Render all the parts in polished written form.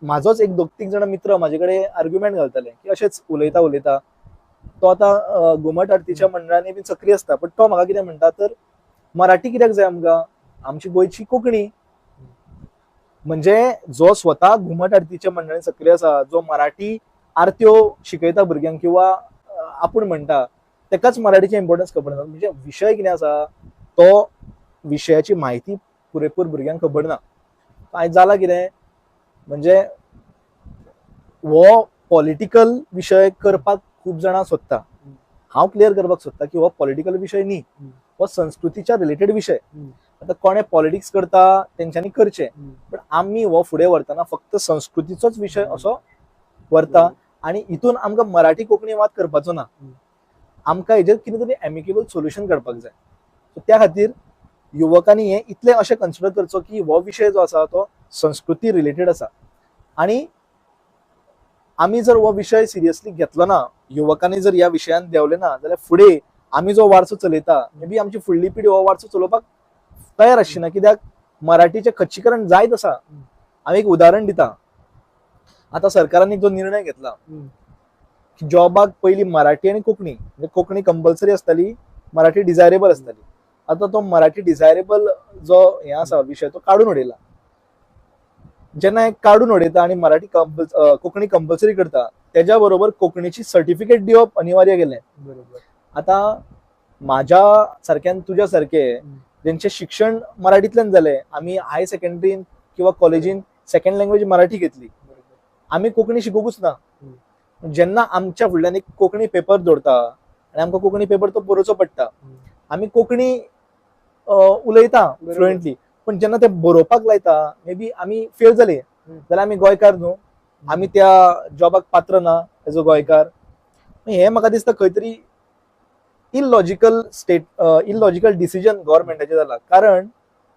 माझोच एक दोग तीग जाण मित्र माझे कडेन आर्ग्युमेंट घालताले की अशेंच उलयता उलयता तो आता घुमट आरतीच्या मंडळांनी बी सक्रीय असता, पण तो म्हाका कितें म्हणटा तर मराठी कित्याक जाय आमकां, आमची गोंयची कोंकणी. म्हणजे जो स्वता घुमट आरतीच्या मंडळांनी सक्रीय आसा, जो मराठी आरत्यो शिकयता भुरग्यांक किंवा आपूण म्हणटा तेकाच मराठीचे इम्पॉर्टन्स खबर ना. म्हणजे विशय कितें आसा तो विशयाची म्हायती पुरेपूर भुरग्यांक खबर ना. आयज जाला कितें म्हणजे हो पॉलिटिकल विशय करपाक खूब जाणां सोदता. हांव क्लियर करपाक सोदता की हो पॉलिटिकल विशय न्ही, हो संस्कृतीच्या रिलेटेड विशय. आता कोणे पॉलिटिक्स करता तेंच्यांनी करचें, पण आमी हो फुडें व्हरतना फक्त संस्कृतीचोच विशय असो व्हरता आनी हितून आमकां मराठी कोंकणी वाद करपाचो ना. आमकां हेजेर कितें तरी एमिकेबल सोल्युशन काडपाक जाय. त्या खातीर युवकांनी हे इतलें अशें कन्सिडर करचो की हो विशय जो आसा तो संस्कृती रिलेटेड आसा आनी आमी जर हो विशय सिरियसली घेतलो ना, युवकांनी जर ह्या विशयान देंवले ना, जाल्यार फुडें आमी जो वारसो चलयता मे बी आमची फुडली पिढी हो वारसो चलोवपाक तयार आसची कित्याक मराठीचें खच्चीकरण जायत आसा. हांव एक उदाहरण दितां. आतां सरकारान जो निर्णय घेतला जॉबाक पयलीं मराठी आनी कोंकणी म्हणजे कोंकणी कंपल्सरी आसताली, मराठी डिझायरेबल आसताली. आतां तो मराठी डिझायरेबल जो हे आसा विशय तो काडून उडयला. जेन्ना एक काडून उडयता आनी मराठी कोंकणी कंपल्सरी करता तेज्या बरोबर कोंकणीची सर्टिफिकेट दिवप अनिवार्य केलें. आतां म्हाज्या सारक्यान तुज्या सारके जेंचे शिक्षण मराठींतल्यान जालें, आमी हाय सेकंडरीन किंवा कॉलेजीन सेकंड लँग्वेज मराठी घेतली, आमी कोंकणी शिकोवंकूच ना. जेन्ना आमच्या फुडल्यान एक कोंकणी पेपर दवरता आनी आमकां कोंकणी पेपर तो बरोवचो पडटा, आमी कोंकणी उलयता फ्लुएंटली, पण जेन्ना ते बरोवपाक लायता मे बी आमी फेल जाली जाल्यार आमी गोंयकार न्हू, आमी त्या जॉबाक पात्र ना एज अ गोंयकार. हे म्हाका दिसता खंय तरी इलॉजिकल डिसिजन गव्हर्मेंटाचें जाला. कारण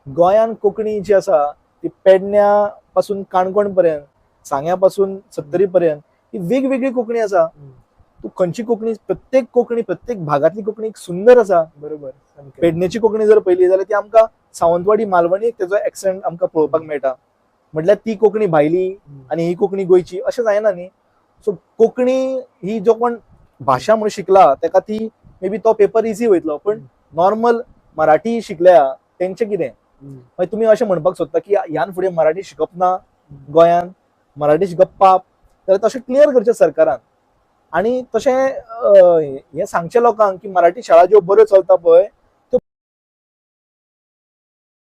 गोंयान कोंकणी जी आसा ती पेडण्या पासून काणकोण पर्यंत, सांग्या पासून सत्तरी पर्यंत ही वेगवेगळी कोंकणी आसा. तू खंयची कोंकणी, प्रत्येक भागातली कोंकणी सुंदर आसा. बरोबर. पेडणेची कोंकणी जर पयली जाल्यार ती आमकां सावंतवाडी मालवणी तेजो एक्सेंट आमकां पळोवपाक मेळटा. म्हटल्यार ती कोंकणी भायली आनी ही कोंकणी गोंयची अशें जायना न्ही. सो कोंकणी ही जो कोण भाशा म्हणून शिकला तेका ती मे बी तो पेपर इझी वयतलो, पण नॉर्मल मराठी शिकल्या तेंचें कितें. मागीर तुमी अशें म्हणपाक सोदता की ह्यान फुडें मराठी शिकप ना गोंयान, मराठी शिकप पाप, जाल्यार तशें क्लियर करचें सरकारान. आनी तशें हे सांगचें लोकांक की मराठी शाळा ज्यो बऱ्यो चलता पळय